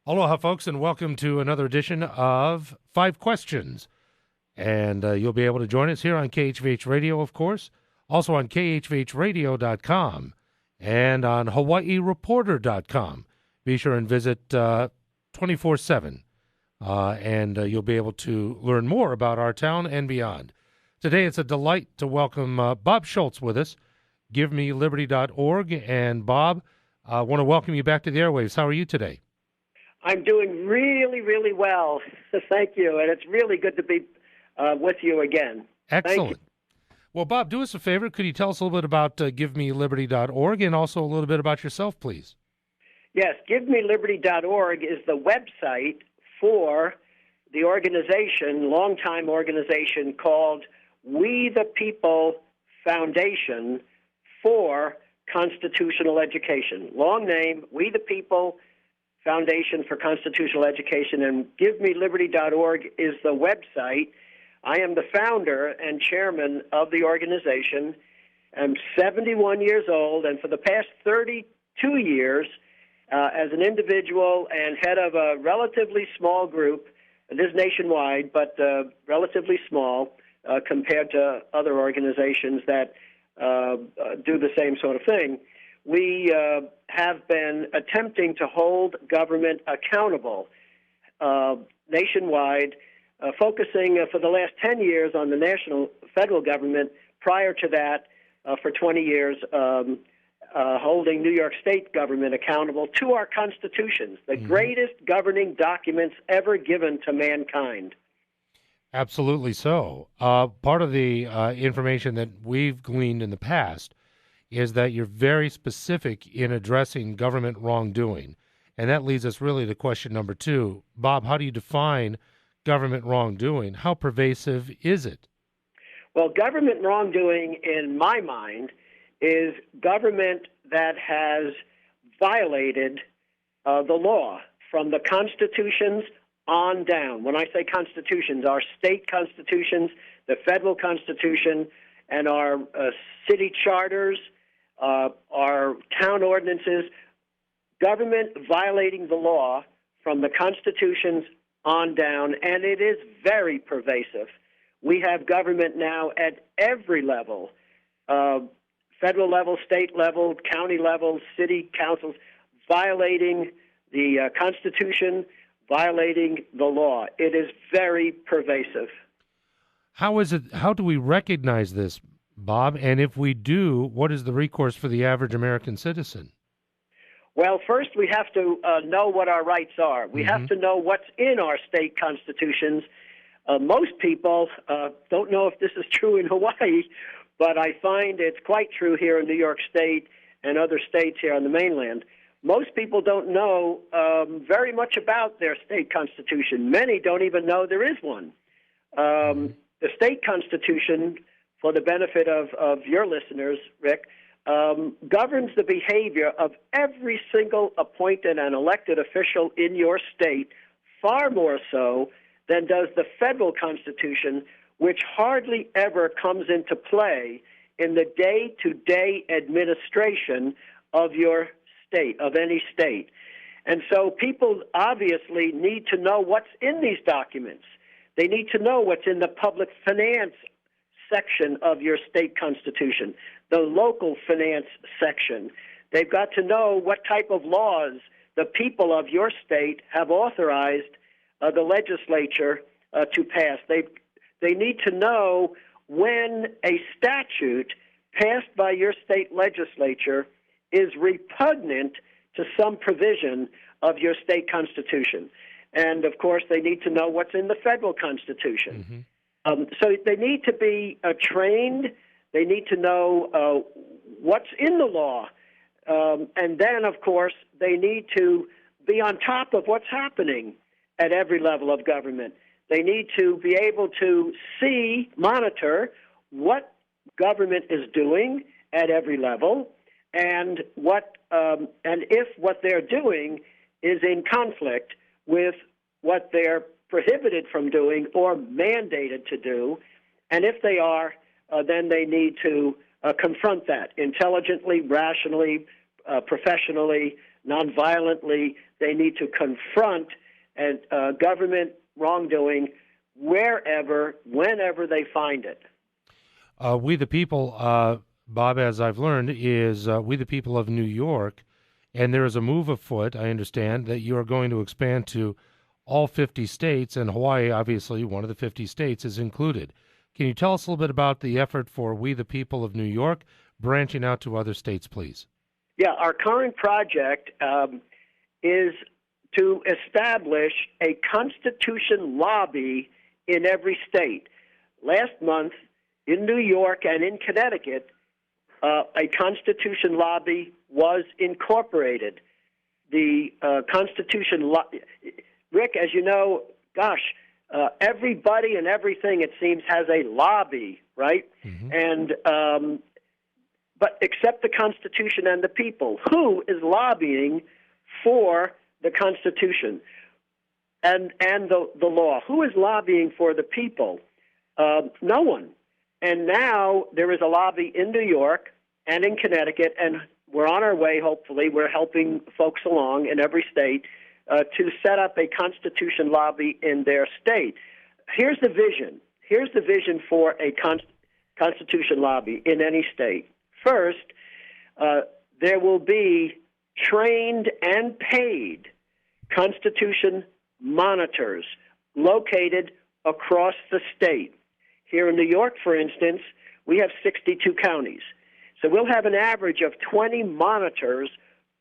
Aloha, folks, and welcome to another edition of Five Questions. And you'll be able to join us here on KHVH Radio, of course, also on khvhradio.com and on hawaiireporter.com. Be sure and visit 24/7, and you'll be able to learn more about our town and beyond. Today, it's a delight to welcome Bob Schultz with us, GiveMeLiberty.org. And Bob, I want to welcome you back to the airwaves. How are you today? I'm doing really, really well. Thank you. And it's really good to be with you again. Excellent. Well, Bob, do us a favor. Could you tell us a little bit about GiveMeLiberty.org and also a little bit about yourself, please? Yes, GiveMeLiberty.org is the website for the organization, longtime organization called We the People Foundation for Constitutional Education. Long name, We the People Foundation for Constitutional Education, and GiveMeLiberty.org is the website. I am the founder and chairman of the organization. I'm 71 years old, and for the past 32 years, as an individual and head of a relatively small group, it is nationwide, but relatively small compared to other organizations that do the same sort of thing. We have been attempting to hold government accountable nationwide, focusing for the last 10 years on the national federal government. Prior to that, for 20 years, holding New York State government accountable to our constitutions, the greatest governing documents ever given to mankind. Absolutely so. Part of the information that we've gleaned in the past is that you're very specific in addressing government wrongdoing. And that leads us really to question number 2. Bob, how do you define government wrongdoing? How pervasive is it? Well, government wrongdoing, in my mind, is government that has violated the law from the constitutions on down. When I say constitutions, our state constitutions, the federal constitution, and our city charters, our town ordinances, government violating the law from the constitutions on down, and it is very pervasive. We have government now at every level, federal level, state level, county level, city councils, violating the Constitution, violating the law. It is very pervasive. How do we recognize this, Bob? And if we do, what is the recourse for the average American citizen? Well, first we have to know what our rights are. We have to know what's in our state constitutions. Most people don't know if this is true in Hawaii, but I find it's quite true here in New York State and other states here on the mainland. Most people don't know very much about their state constitution. Many don't even know there is one. The state constitution, for the benefit of your listeners, Rick, governs the behavior of every single appointed and elected official in your state, far more so than does the federal constitution, which hardly ever comes into play in the day-to-day administration of your state, of any state. And so people obviously need to know what's in these documents. They need to know what's in the public finance section of your state constitution, the local finance section. They've got to know what type of laws the people of your state have authorized the legislature to pass. They need to know when a statute passed by your state legislature is repugnant to some provision of your state constitution. And, of course, they need to know what's in the federal constitution. So they need to be trained. They need to know what's in the law. And then, of course, they need to be on top of what's happening at every level of government. They need to be able to monitor what government is doing at every level, and if what they're doing is in conflict with what they're prohibited from doing or mandated to do. And if they are, then they need to confront that intelligently, rationally, professionally, nonviolently. They need to confront government wrongdoing wherever, whenever they find it. We the People, Bob, as I've learned, is We the People of New York, and there is a move afoot, I understand, that you are going to expand to all 50 states, and Hawaii, obviously, one of the 50 states, is included. Can you tell us a little bit about the effort for We the People of New York branching out to other states, please? Yeah, our current project is to establish a Constitution lobby in every state. Last month, in New York and in Connecticut, a Constitution lobby was incorporated. The Constitution Rick, as you know, everybody and everything, it seems, has a lobby, right? Mm-hmm. And but except the Constitution and the people. Who is lobbying for the Constitution and the law? Who is lobbying for the people? No one. And now there is a lobby in New York and in Connecticut, and we're on our way, hopefully. We're helping folks along in every state to set up a Constitution lobby in their state. Here's the vision. Here's the vision for a Constitution lobby in any state. First, there will be trained and paid Constitution monitors located across the state. Here in New York, for instance, we have 62 counties. So we'll have an average of 20 monitors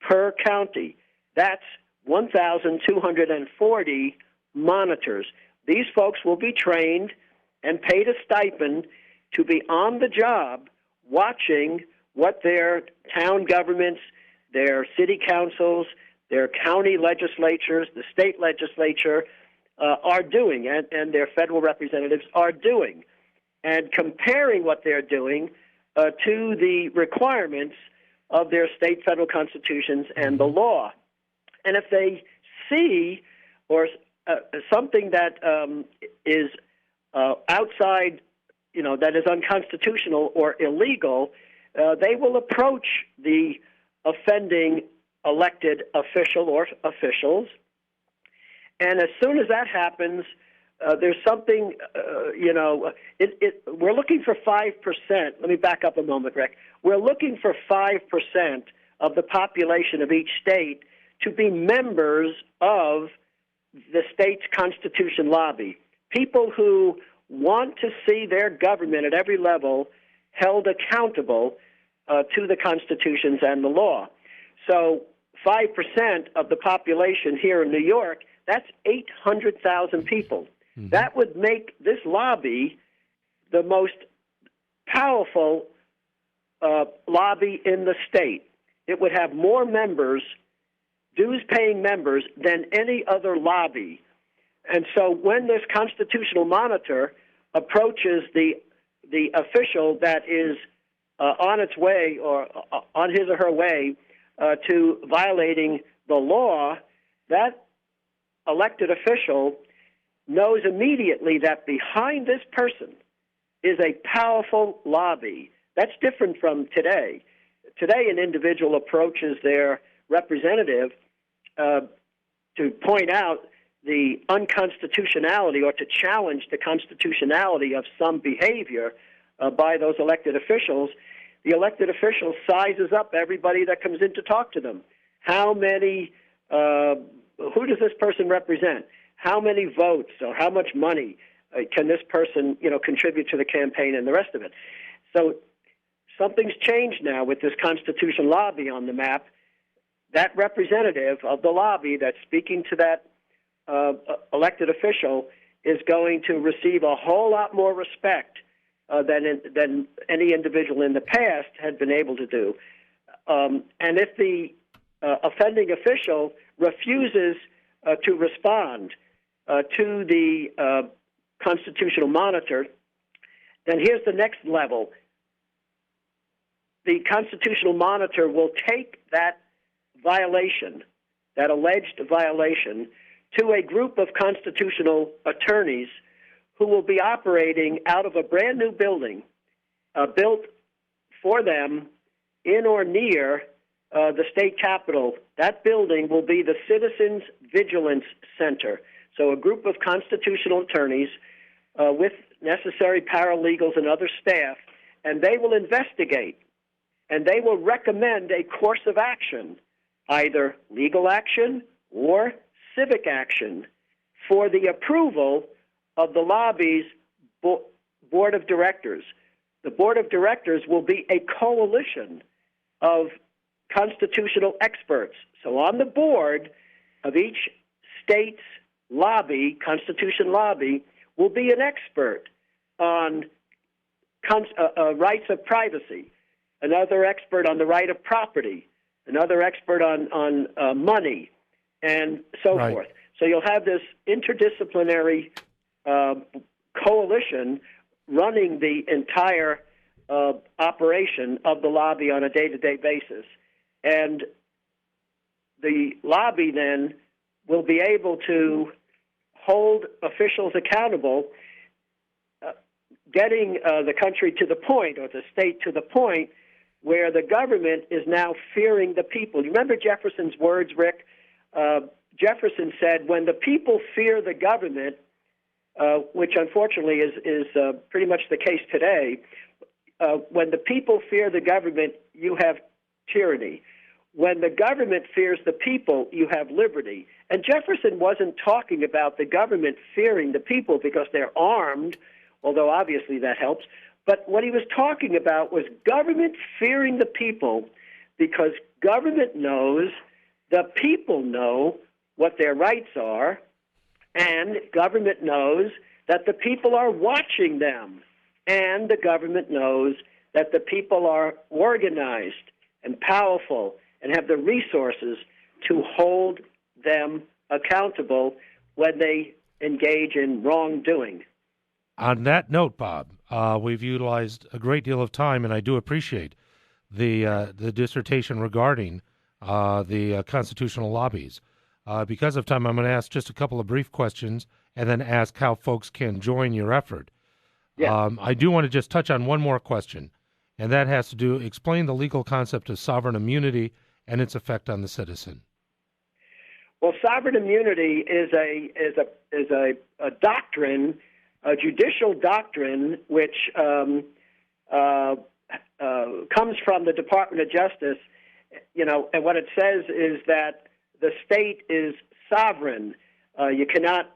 per county. That's 1,240 monitors. These folks will be trained and paid a stipend to be on the job watching what their town governments, their city councils, their county legislatures, the state legislature are doing, and their federal representatives are doing, and comparing what they're doing to the requirements of their state federal constitutions and the law. And if they see or something that is outside, that is unconstitutional or illegal, they will approach the offending elected official or officials. And as soon as that happens, there's something, we're looking for 5%. Let me back up a moment, Rick. We're looking for 5% of the population of each state to be members of the state's Constitution lobby, people who want to see their government at every level held accountable to the constitutions and the law. So 5% of the population here in New York, that's 800,000 people. Mm-hmm. That would make this lobby the most powerful lobby in the state. It would have more members, dues-paying members, than any other lobby. And so when this constitutional monitor approaches the official that is on its way or on his or her way to violating the law, that elected official knows immediately that behind this person is a powerful lobby. That's different from today. Today, an individual approaches their representative to point out the unconstitutionality or to challenge the constitutionality of some behavior by those elected officials. The elected official sizes up everybody that comes in to talk to them. How many, who does this person represent? How many votes or how much money can this person, contribute to the campaign and the rest of it? So something's changed now with this Constitution lobby on the map. That representative of the lobby that's speaking to that elected official is going to receive a whole lot more respect than any individual in the past had been able to do. And if the offending official refuses to respond to the constitutional monitor, then here's the next level. The constitutional monitor will take that violation, that alleged violation, to a group of constitutional attorneys who will be operating out of a brand new building built for them in or near the state capitol, that building will be the Citizens Vigilance Center. So a group of constitutional attorneys with necessary paralegals and other staff, and they will investigate, and they will recommend a course of action, either legal action or civic action, for the approval of the lobby's board of directors. The board of directors will be a coalition of constitutional experts. So on the board of each state's lobby, constitution lobby, will be an expert on rights of privacy, another expert on the right of property, another expert on money, and so forth. So you'll have this interdisciplinary coalition running the entire operation of the lobby on a day-to-day basis. And the lobby then will be able to hold officials accountable, getting the country to the point, or the state to the point, where the government is now fearing the people. You remember Jefferson's words, Rick? Jefferson said, when the people fear the government, which unfortunately is pretty much the case today, when the people fear the government, you have tyranny. When the government fears the people, you have liberty. And Jefferson wasn't talking about the government fearing the people because they're armed, although obviously that helps. But what he was talking about was government fearing the people because government knows, the people know what their rights are, and government knows that the people are watching them, and the government knows that the people are organized and powerful and have the resources to hold them accountable when they engage in wrongdoing. On that note, Bob, we've utilized a great deal of time, and I do appreciate the dissertation regarding the constitutional lobbies. Because of time, I'm going to ask just a couple of brief questions and then ask how folks can join your effort. Yeah. I do want to just touch on one more question, and that has to do, explain the legal concept of sovereign immunity and its effect on the citizen. Well, sovereign immunity is a doctrine, a judicial doctrine, which comes from the Department of Justice. You know, and what it says is that the state is sovereign. You cannot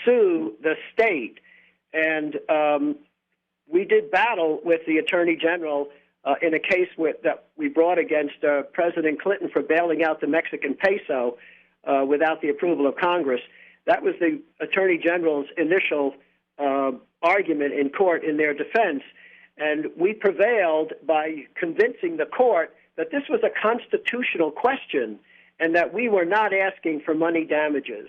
sue the state. And we did battle with the Attorney General in a case that we brought against President Clinton for bailing out the Mexican peso without the approval of Congress. That was the Attorney General's initial argument in court in their defense. And we prevailed by convincing the court that this was a constitutional question and that we were not asking for money damages.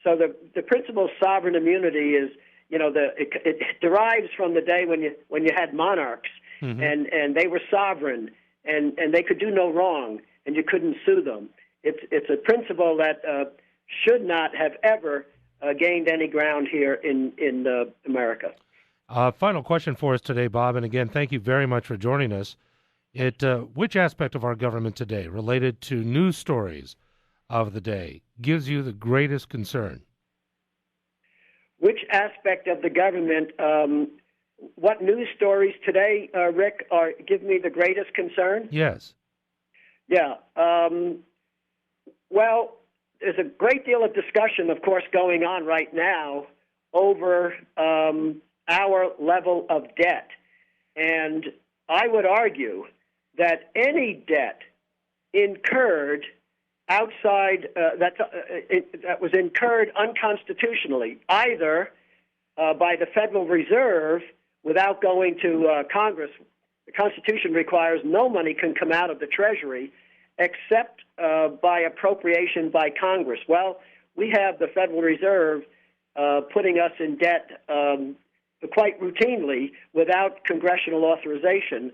So the principle of sovereign immunity is, you know, it derives from the day when you had monarchs, mm-hmm. and they were sovereign and they could do no wrong and you couldn't sue them. It's a principle that should not have ever gained any ground here in America. Final question for us today, Bob, and again, thank you very much for joining us. Which aspect of our government today, related to news stories of the day, gives you the greatest concern? Which aspect of the government, what news stories today, Rick, give me the greatest concern? Yes. Yeah. Well, there's a great deal of discussion, of course, going on right now over our level of debt. And I would argue that any debt incurred outside that was incurred unconstitutionally, either by the Federal Reserve without going to Congress. The Constitution requires no money can come out of the Treasury except by appropriation by Congress. Well, we have the Federal Reserve putting us in debt quite routinely without congressional authorization.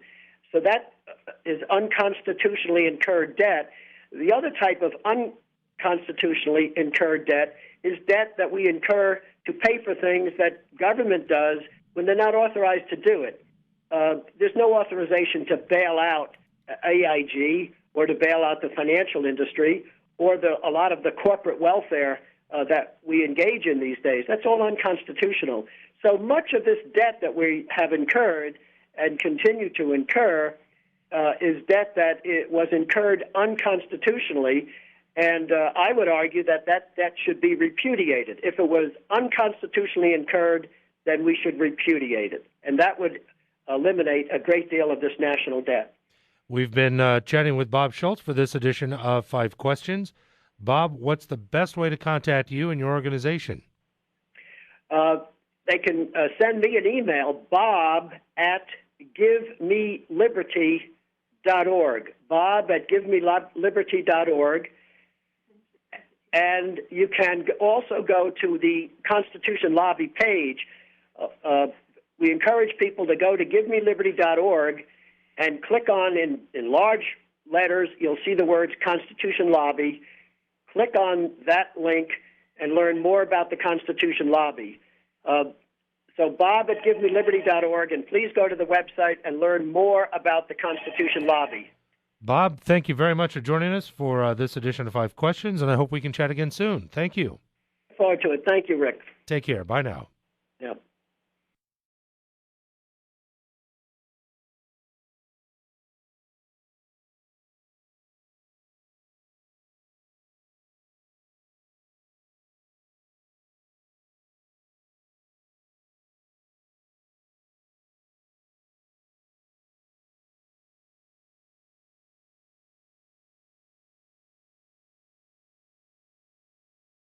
So that is unconstitutionally incurred debt. The other type of unconstitutionally incurred debt is debt that we incur to pay for things that government does when they're not authorized to do it. There's no authorization to bail out AIG or to bail out the financial industry or a lot of the corporate welfare that we engage in these days. That's all unconstitutional. So much of this debt that we have incurred and continue to incur is debt that it was incurred unconstitutionally, and I would argue that debt should be repudiated. If it was unconstitutionally incurred, then we should repudiate it, and that would eliminate a great deal of this national debt. We've been chatting with Bob Schultz for this edition of 5 Questions. Bob, what's the best way to contact you and your organization? They can send me an email, bob@givemeliberty.org, bob@givemeliberty.org. And you can also go to the Constitution Lobby page. We encourage people to go to givemeliberty.org and click on, in large letters, you'll see the words Constitution Lobby. Click on that link and learn more about the Constitution Lobby. So bob@givemeliberty.org, and please go to the website and learn more about the Constitution Lobby. Bob, thank you very much for joining us for this edition of 5 Questions, and I hope we can chat again soon. Thank you. Look forward to it. Thank you, Rick. Take care. Bye now. Yeah.